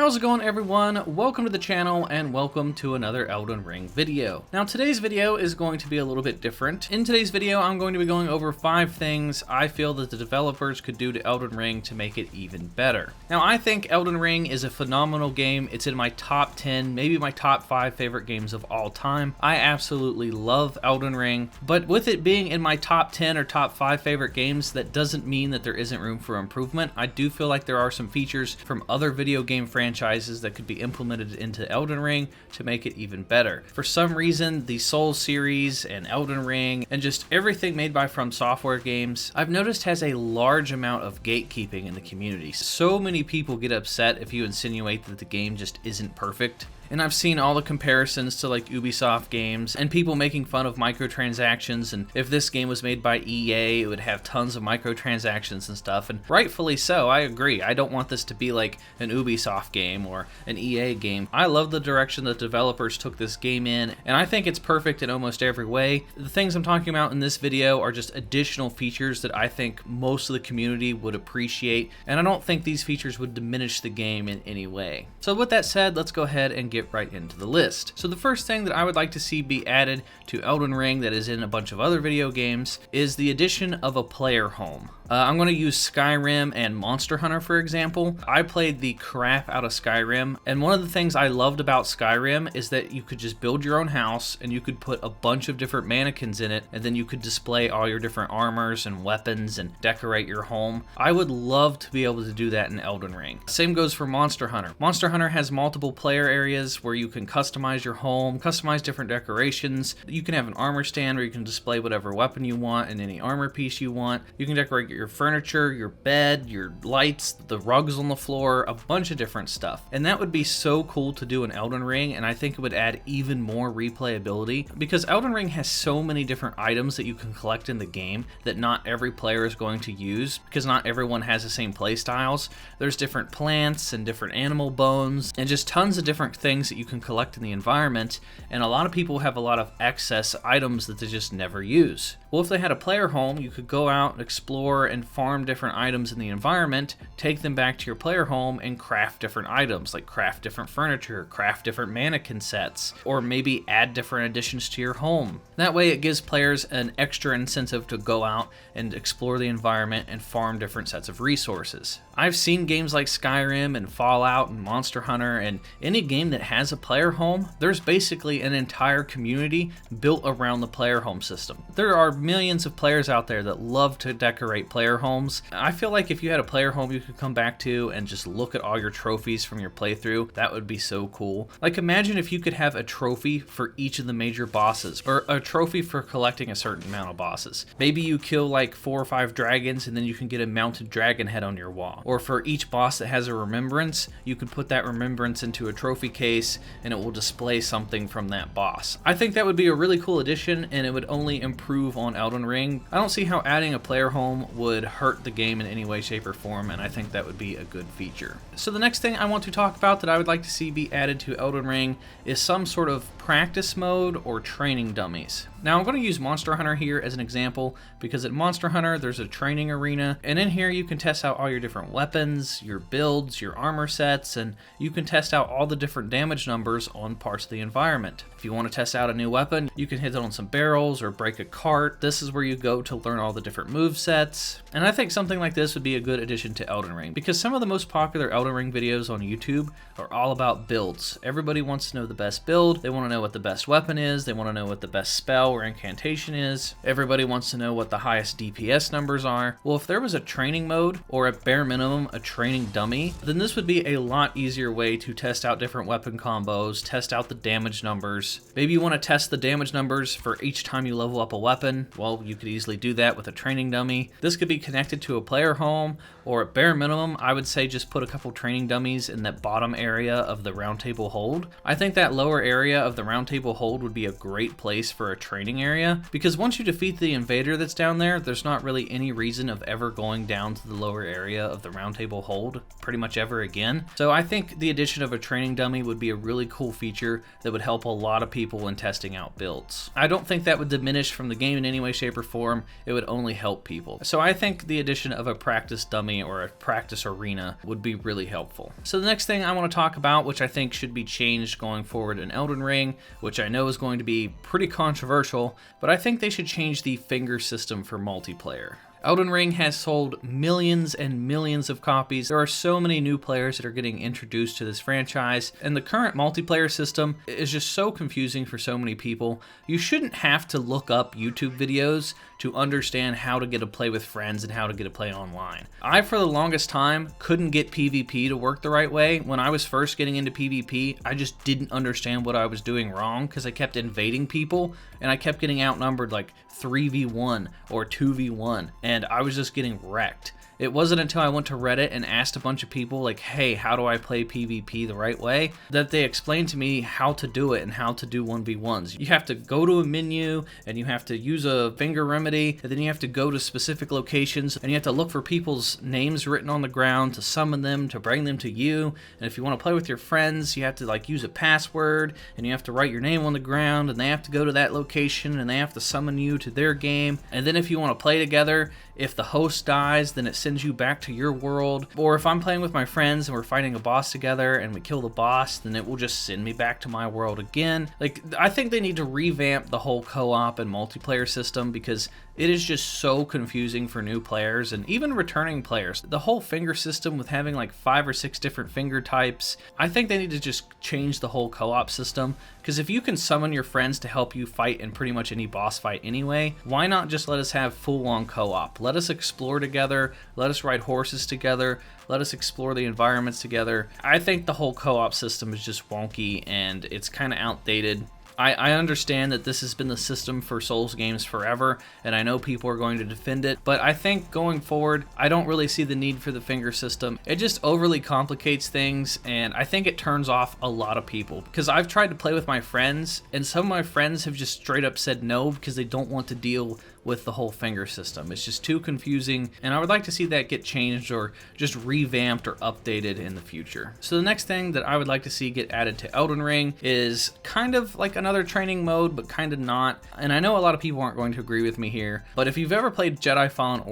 How's it going, everyone? Welcome to the channel and welcome to another Elden Ring video. Now today's video is going to be a little bit different. In today's video I'm going to be going over 5 things I feel that the developers could do to Elden Ring to make it even better. Now I think Elden Ring is a phenomenal game. It's in my top 10, maybe my top 5 favorite games of all time. I absolutely love Elden Ring, but with it being in my top 10 or top 5 favorite games, that doesn't mean that there isn't room for improvement. I do feel like there are some features from other video game franchises that could be implemented into Elden Ring to make it even better. For some reason, the Souls series and Elden Ring and just everything made by From Software games, I've noticed has a large amount of gatekeeping in the community. So many people get upset if you insinuate that the game just isn't perfect. And I've seen all the comparisons to like Ubisoft games and people making fun of microtransactions, and if this game was made by EA it would have tons of microtransactions and stuff, and rightfully so. I agree. I don't want this to be like an Ubisoft game or an EA game. I love the direction that developers took this game in, and I think it's perfect in almost every way. The things I'm talking about in this video are just additional features that I think most of the community would appreciate, and I don't think these features would diminish the game in any way. So with that said, let's go ahead and get right into the list. So the first thing that I would like to see be added to Elden Ring that is in a bunch of other video games is the addition of a player home. I'm going to use Skyrim and Monster Hunter for example. I played the crap out of Skyrim, and one of the things I loved about Skyrim is that you could just build your own house and you could put a bunch of different mannequins in it, and then you could display all your different armors and weapons and decorate your home. I would love to be able to do that in Elden Ring. Same goes for Monster Hunter. Monster Hunter has multiple player areas where you can customize your home, customize different decorations. You can have an armor stand where you can display whatever weapon you want and any armor piece you want. You can decorate your furniture, your bed, your lights, the rugs on the floor, a bunch of different stuff. And that would be so cool to do in Elden Ring, and I think it would add even more replayability because Elden Ring has so many different items that you can collect in the game that not every player is going to use because not everyone has the same play styles. There's different plants and different animal bones and just tons of different things that you can collect in the environment, and a lot of people have a lot of excess items that they just never use. Well, if they had a player home, you could go out, explore, and farm different items in the environment, take them back to your player home, and craft different items, like craft different furniture, craft different mannequin sets, or maybe add different additions to your home. That way it gives players an extra incentive to go out and explore the environment and farm different sets of resources. I've seen games like Skyrim and Fallout and Monster Hunter, and any game that has a player home, there's basically an entire community built around the player home system. There are millions of players out there that love to decorate player homes. I feel like if you had a player home you could come back to and just look at all your trophies from your playthrough, that would be so cool. Like imagine if you could have a trophy for each of the major bosses, or a trophy for collecting a certain amount of bosses. Maybe you kill like 4 or 5 dragons and then you can get a mounted dragon head on your wall. Or for each boss that has a remembrance, you could put that remembrance into a trophy case and it will display something from that boss. I think that would be a really cool addition, and it would only improve on Elden Ring. I don't see how adding a player home would hurt the game in any way, shape, or form, and I think that would be a good feature. So the next thing I want to talk about that I would like to see be added to Elden Ring is some sort of practice mode or training dummies. Now I'm going to use Monster Hunter here as an example because at Monster Hunter there's a training arena, and in here you can test out all your different weapons, your builds, your armor sets, and you can test out all the different damage numbers on parts of the environment. If you want to test out a new weapon, you can hit it on some barrels or break a cart. This is where you go to learn all the different move sets, and I think something like this would be a good addition to Elden Ring because some of the most popular Elden Ring videos on YouTube are all about builds. Everybody wants to know the best build, they want to know what the best weapon is, they want to know what the best spell or incantation is, everybody wants to know what the highest DPS numbers are. Well, if there was a training mode, or at bare minimum a training dummy, then this would be a lot easier way to test out different weapon combos, test out the damage numbers. Maybe you want to test the damage numbers for each time you level up a weapon. Well, you could easily do that with a training dummy. This could be connected to a player home, or at bare minimum I would say just put a couple training dummies in that bottom area of the round table hold. I think that lower area of the round table hold would be a great place for a training training area, because once you defeat the invader that's down there, there's not really any reason of ever going down to the lower area of the Round Table Hold pretty much ever again. So I think the addition of a training dummy would be a really cool feature that would help a lot of people when testing out builds. I don't think that would diminish from the game in any way, shape, or form. It would only help people. So I think the addition of a practice dummy or a practice arena would be really helpful. So the next thing I want to talk about, which I think should be changed going forward in Elden Ring, which I know is going to be pretty controversial, but I think they should change the finger system for multiplayer. Elden Ring has sold millions and millions of copies. There are so many new players that are getting introduced to this franchise, and the current multiplayer system is just so confusing for so many people. You shouldn't have to look up YouTube videos to understand how to get to play with friends and how to get to play online. I, for the longest time, couldn't get PvP to work the right way. When I was first getting into PvP, I just didn't understand what I was doing wrong because I kept invading people and I kept getting outnumbered like 3v1 or 2v1, and I was just getting wrecked. It wasn't until I went to Reddit and asked a bunch of people like, hey, how do I play PvP the right way, that they explained to me how to do it and how to do 1v1s. You have to go to a menu and you have to use a finger remedy, and then you have to go to specific locations and you have to look for people's names written on the ground to summon them, to bring them to you. And if you want to play with your friends, you have to like use a password and you have to write your name on the ground, and they have to go to that location and they have to summon you to their game. And then if you want to play together, if the host dies, then it sends you back to your world. Or if I'm playing with my friends and we're fighting a boss together and we kill the boss, then it will just send me back to my world again. Like, I think they need to revamp the whole co-op and multiplayer system because it is just so confusing for new players and even returning players. The whole finger system with having like 5 or 6 different finger types, I think they need to just change the whole co-op system, because if you can summon your friends to help you fight in pretty much any boss fight anyway, why not just let us have full-on co-op? Let us explore together, let us ride horses together, let us explore the environments together. I think the whole co-op system is just wonky and it's kind of outdated. I understand that this has been the system for Souls games forever, and I know people are going to defend it, but I think going forward, I don't really see the need for the finger system. It just overly complicates things, and I think it turns off a lot of people, because I've tried to play with my friends, and some of my friends have just straight up said no because they don't want to deal with the whole finger system. It's just too confusing, and I would like to see that get changed or just revamped or updated in the future. So the next thing that I would like to see get added to Elden Ring is kind of like another training mode, but kind of not. And I know a lot of people aren't going to agree with me here, but if you've ever played Jedi Fallen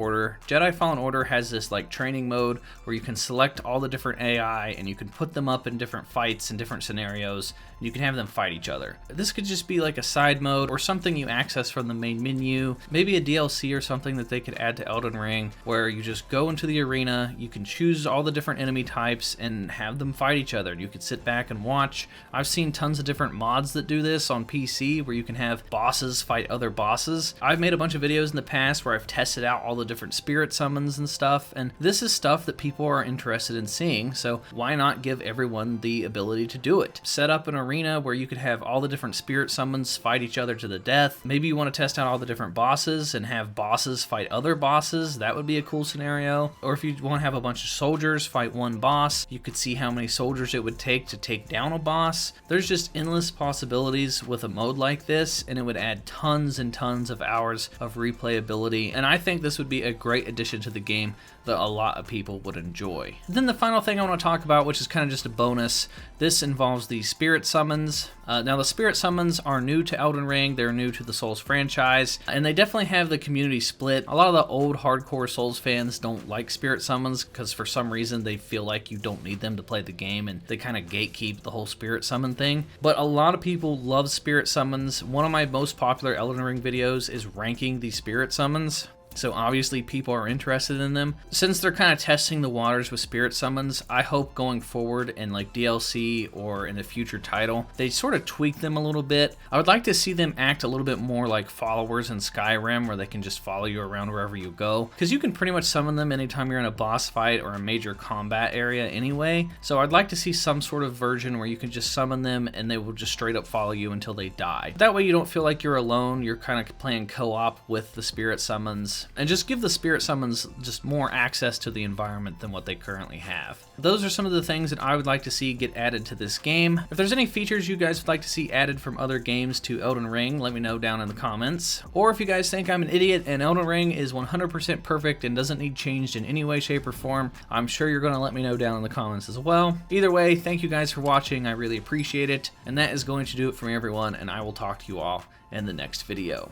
Order has this like training mode where you can select all the different AI and you can put them up in different fights and different scenarios, and you can have them fight each other. This could just be like a side mode or something you access from the main menu, maybe a DLC or something that they could add to Elden Ring, where you just go into the arena, you can choose all the different enemy types and have them fight each other. You could sit back and watch. I've seen tons of different mods that do this on PC where you can have bosses fight other bosses. I've made a bunch of videos in the past where I've tested out all the different spirit summons and stuff, and this is stuff that people are interested in seeing, so why not give everyone the ability to do it? Set up an arena where you could have all the different spirit summons fight each other to the death. Maybe you want to test out all the different bosses and have bosses fight other bosses. That would be a cool scenario. Or if you want to have a bunch of soldiers fight one boss, you could see how many soldiers it would take to take down a boss. There's just endless possibilities with a mode like this, and it would add tons and tons of hours of replayability, and I think this would be a great addition to the game that a lot of people would enjoy. Then the final thing I want to talk about, which is kind of just a bonus, this involves the spirit summons. Now the spirit summons are new to Elden Ring, they're new to the Souls franchise, and they definitely have the community split. A lot of the old hardcore Souls fans don't like spirit summons because for some reason they feel like you don't need them to play the game, and they kind of gatekeep the whole spirit summon thing. But a lot of people love spirit summons. One of my most popular Elden Ring videos is ranking the spirit summons. So obviously people are interested in them. Since they're kind of testing the waters with spirit summons, I hope going forward in like DLC or in a future title, they sort of tweak them a little bit. I would like to see them act a little bit more like followers in Skyrim, where they can just follow you around wherever you go, because you can pretty much summon them anytime you're in a boss fight or a major combat area anyway. So I'd like to see some sort of version where you can just summon them and they will just straight up follow you until they die. That way you don't feel like you're alone, you're kind of playing co-op with the spirit summons. summons, and just give the spirit summons just more access to the environment than what they currently have. Those are some of the things that I would like to see get added to this game. If there's any features you guys would like to see added from other games to Elden Ring, let me know down in the comments. Or if you guys think I'm an idiot and Elden Ring is 100% perfect and doesn't need changed in any way, shape, or form, I'm sure you're going to let me know down in the comments as well. Either way, thank you guys for watching. I really appreciate it. And that is going to do it for me, everyone, and I will talk to you all in the next video.